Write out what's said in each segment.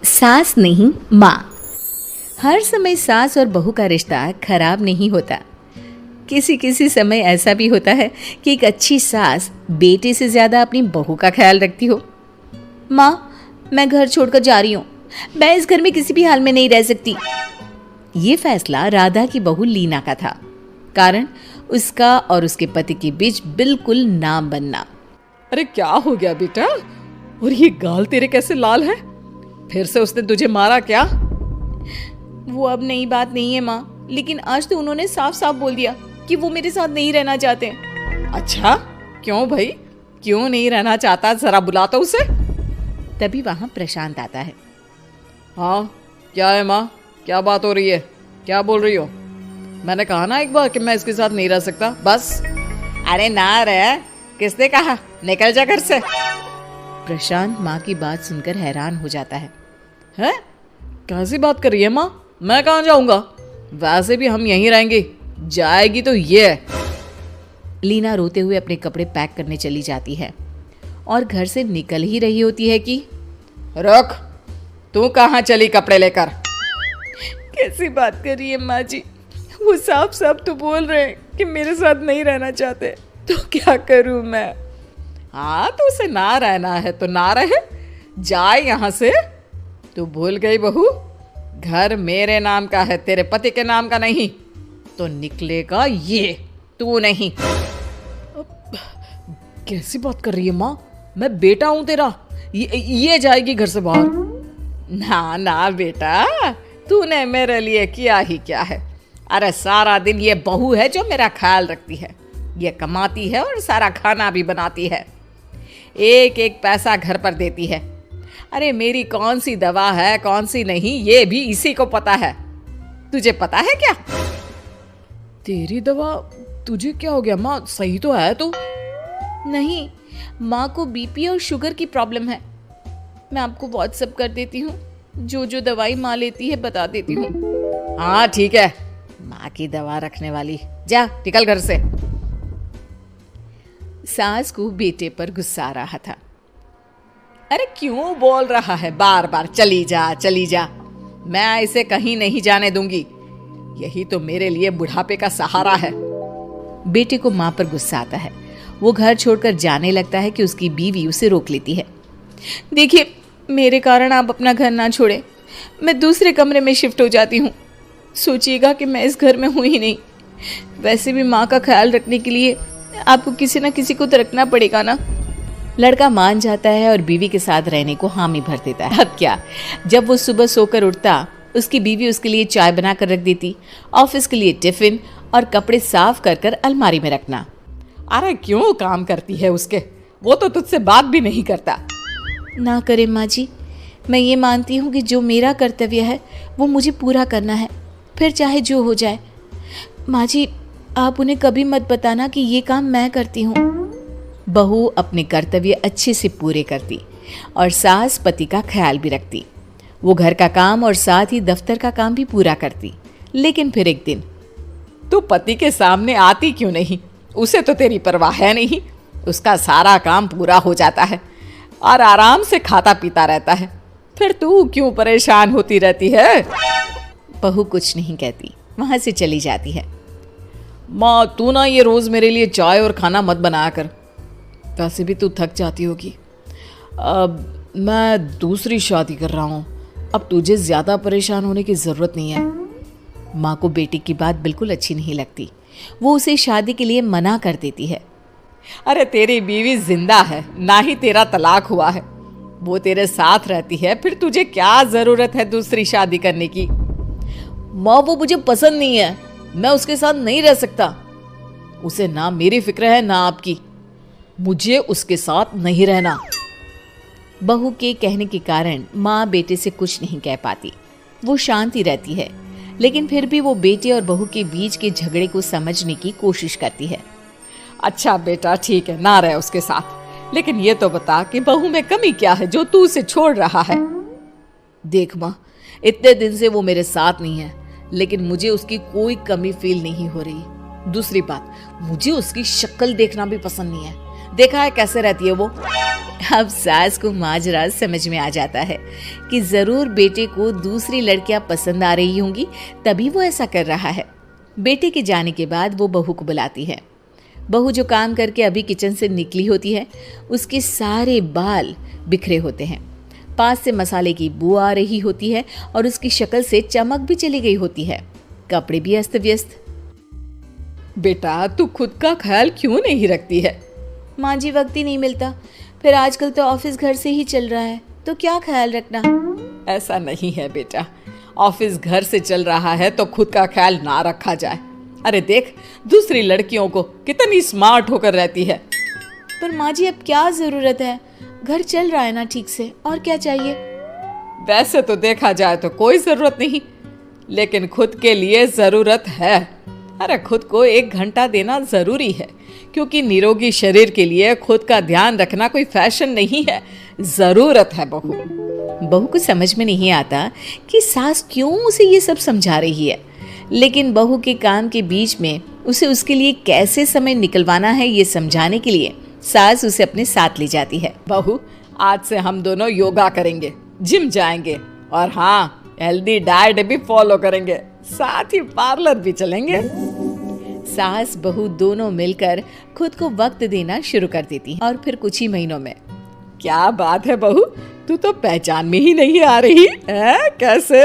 सास नहीं माँ। हर समय सास और बहू का रिश्ता खराब नहीं होता। किसी किसी समय ऐसा भी होता है कि एक अच्छी सास बेटे से ज़्यादा अपनी बहू का ख्याल रखती हो। माँ, मैं घर छोड़कर जा रही हूँ, मैं इस घर में किसी भी हाल में नहीं रह सकती। ये फैसला राधा की बहू लीना का था। कारण उसका और उसके पति के बीच बिल्कुल ना बनना। अरे क्या हो गया बेटा? और ये गाल तेरे कैसे लाल है? फिर से उसने तुझे मारा क्या? वो अब नई बात नहीं है माँ, लेकिन आज तो उन्होंने साफ साफ बोल दिया कि वो मेरे साथ नहीं रहना चाहते। अच्छा, क्यों भाई? क्यों नहीं रहना चाहता? जरा बुला तो उसे। तभी वहां प्रशांत आता है। हाँ, क्या है माँ? क्या बात हो रही है? क्या बोल रही हो? मैंने कहा ना एक बार कि मैं इसके साथ नहीं रह सकता, बस। अरे ना रह, किसने कहा? निकल जा घर से। प्रशांत माँ की बात सुनकर हैरान हो जाता है। हैं? कैसी बात कर रही है माँ? मैं कहाँ जाऊंगा? वैसे भी हम यहीं रहेंगे, जाएगी तो ये। लीना रोते हुए अपने कपड़े पैक करने चली जाती है और घर से निकल ही रही होती है कि रुक, तू कहाँ चली कपड़े लेकर? कैसी बात कर रही है माँ जी? वो साफ साफ तो बोल रहे हैं कि मेरे साथ नहीं रहना चाहते, तो क्या करूं मैं? हाँ, तो उसे ना रहना है तो ना रहे, जाए यहाँ से। तू भूल गई बहू, घर मेरे नाम का है, तेरे पति के नाम का नहीं। तो निकलेगा ये, तू नहीं। कैसी बात कर रही है माँ? मैं बेटा हूं तेरा, ये जाएगी घर से बाहर। ना ना बेटा, तूने मेरे लिए किया ही क्या है? अरे सारा दिन ये बहू है जो मेरा ख्याल रखती है, ये कमाती है और सारा खाना भी बनाती है, एक एक पैसा घर पर देती है। अरे मेरी कौन सी दवा है कौन सी नहीं, ये भी इसी को पता है। तुझे पता है क्या? तेरी दवा? तुझे क्या हो गया माँ? सही तो है तू? नहीं, माँ को बीपी और शुगर की प्रॉब्लम है। मैं आपको व्हाट्सएप कर देती हूँ, जो जो दवाई माँ लेती है बता देती हूँ। हाँ ठीक है, माँ की दवा रखने वाली, जा निकल घर से। सास को बेटे पर गुस्सा आ रहा था। अरे क्यों बोल रहा है बार बार चली जा चली जा? मैं इसे कहीं नहीं जाने दूंगी, यही तो मेरे लिए बुढ़ापे का सहारा है। बेटे को माँ पर गुस्सा आता है। वो घर छोड़कर जाने लगता है कि उसकी बीवी उसे रोक लेती है। देखिए, मेरे कारण आप अपना घर ना छोड़े, मैं दूसरे कमरे में शिफ्ट हो जाती हूँ। सोचिएगा कि मैं इस घर में हूँ ही नहीं। वैसे भी माँ का ख्याल रखने के लिए आपको किसी ना किसी को तो रखना पड़ेगा ना। लड़का मान जाता है और बीवी के साथ रहने को हामी भर देता है। अब क्या, जब वो सुबह सोकर उठता, उसकी बीवी उसके लिए चाय बना कर रख देती, ऑफिस के लिए टिफिन और कपड़े साफ कर कर अलमारी में रखना। अरे क्यों काम करती है उसके? वो तो तुझसे बात भी नहीं करता। ना करे माँ जी, मैं ये मानती हूँ कि जो मेरा कर्तव्य है वो मुझे पूरा करना है, फिर चाहे जो हो जाए। माँ जी, आप उन्हें कभी मत बताना कि ये काम मैं करती हूँ। बहू अपने कर्तव्य अच्छे से पूरे करती और सास पति का ख्याल भी रखती। वो घर का काम और साथ ही दफ्तर का काम भी पूरा करती। लेकिन फिर एक दिन, तू पति के सामने आती क्यों नहीं? उसे तो तेरी परवाह है नहीं, उसका सारा काम पूरा हो जाता है और आराम से खाता पीता रहता है, फिर तू क्यों परेशान होती रहती है? बहू कुछ नहीं कहती, वहां से चली जाती है। माँ, तू ना ये रोज मेरे लिए चाय और खाना मत बनाया कर, वैसे भी तू थक जाती होगी। अब मैं दूसरी शादी कर रहा हूँ, अब तुझे ज्यादा परेशान होने की जरूरत नहीं है। माँ को बेटी की बात बिल्कुल अच्छी नहीं लगती। वो उसे शादी के लिए मना कर देती है। अरे तेरी बीवी जिंदा है, ना ही तेरा तलाक हुआ है, वो तेरे साथ रहती है, फिर तुझे क्या जरूरत है दूसरी शादी करने की? माँ, वो मुझे पसंद नहीं है, मैं उसके साथ नहीं रह सकता। उसे ना मेरी फिक्र है ना आपकी, मुझे उसके साथ नहीं रहना। बहू के कहने के कारण माँ बेटे से कुछ नहीं कह पाती। वो शांति रहती है, लेकिन फिर भी वो बेटे और बहू के बीच के झगड़े को समझने की कोशिश करती है। अच्छा बेटा ठीक है, ना रहे उसके साथ, लेकिन ये तो बता कि बहू में कमी क्या है जो तू उसे छोड़ रहा है? देख माँ, इतने दिन से वो मेरे साथ नहीं है, लेकिन मुझे उसकी कोई कमी फील नहीं हो रही। दूसरी बात, मुझे उसकी शक्ल देखना भी पसंद नहीं है। देखा है कैसे रहती है वो? अब सास को माजरा समझ में आ जाता है कि जरूर बेटे को दूसरी लड़कियां पसंद आ रही होंगी, तभी वो ऐसा कर रहा है। बेटे के जाने के बाद वो बहू को बुलाती है। बहू जो काम करके अभी किचन से निकली होती है, उसके सारे बाल बिखरे होते हैं, पास से मसाले की बू आ रही होती है और उसकी शक्ल से चमक भी चली गई होती है, कपड़े भी अस्त व्यस्त। बेटा तू खुद का ख्याल क्यों नहीं रखती है? माँ जी, वक्त ही नहीं मिलता, फिर आजकल तो ऑफिस घर से ही चल रहा है, तो क्या ख्याल रखना। ऐसा नहीं है बेटा, ऑफिस घर से चल रहा है तो खुद का ख्याल ना रखा जाए। अरे देख, दूसरी लड़कियों को कितनी स्मार्ट होकर रहती है। पर माँ जी, अब क्या जरूरत है, घर चल रहा है ना ठीक से, और क्या चाहिए। वैसे तो देखा जाए तो कोई जरूरत नहीं, लेकिन खुद के लिए जरूरत है। अरे खुद को 1 घंटा देना जरूरी है, क्योंकि निरोगी शरीर के लिए खुद का ध्यान रखना कोई फैशन नहीं है, जरूरत है। बहू को समझ में नहीं आता कि सास क्यों उसे ये सब समझा रही है, लेकिन बहू के काम के बीच में उसे उसके लिए कैसे समय निकलवाना है ये समझाने के लिए सास उसे अपने साथ ले जाती है। बहू, आज से हम दोनों योगा करेंगे, जिम जाएंगे और हाँ, हेल्दी डाइट भी फॉलो करेंगे, साथ ही पार्लर भी चलेंगे। सास बहू दोनों मिलकर खुद को वक्त देना शुरू कर देती हैं और फिर कुछ ही महीनों में। क्या बात है बहू, तू तो पहचान में ही नहीं आ रही है, कैसे?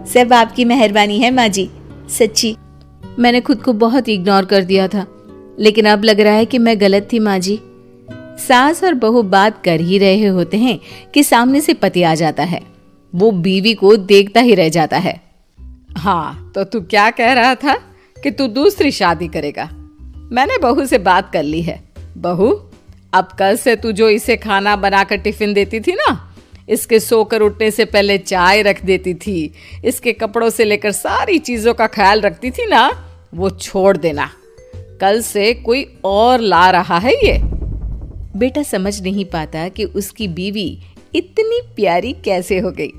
सब आपकी मेहरबानी है माँ जी, सच्ची मैंने खुद को बहुत इग्नोर कर दिया था, लेकिन अब लग रहा है कि मैं गलत थी माँ जी। सास और बहू बात कर ही रहे होते हैं कि सामने से पति आ जाता है। वो बीवी को देखता ही रह जाता है। हाँ, तो तू क्या कह रहा था कि तू दूसरी शादी करेगा? मैंने बहू से बात कर ली है। बहू, अब कल से तू जो इसे खाना बनाकर टिफिन देती थी ना, इसके सोकर उठने से पहले चाय रख देती थी, इसके कपड़ों से लेकर सारी चीजों का ख्याल रखती थी ना, वो छोड़ देना। कल से कोई और ला रहा है ये। बेटा समझ नहीं पाता कि उसकी बीवी इतनी प्यारी कैसे हो गई।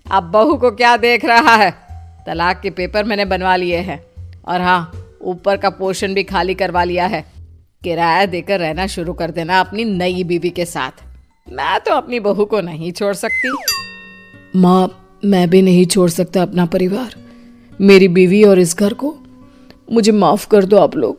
अब बहू को क्या देख रहा है? तलाक के पेपर मैंने बनवा लिए हैं और हाँ, ऊपर का पोर्शन भी खाली करवा लिया है। किराया देकर रहना शुरू कर देना अपनी नई बीवी के साथ। मैं तो अपनी बहू को नहीं छोड़ सकती। माँ, मैं भी नहीं छोड़ सकता अपना परिवार, मेरी बीवी और इस घर को। मुझे माफ कर दो आप लोग।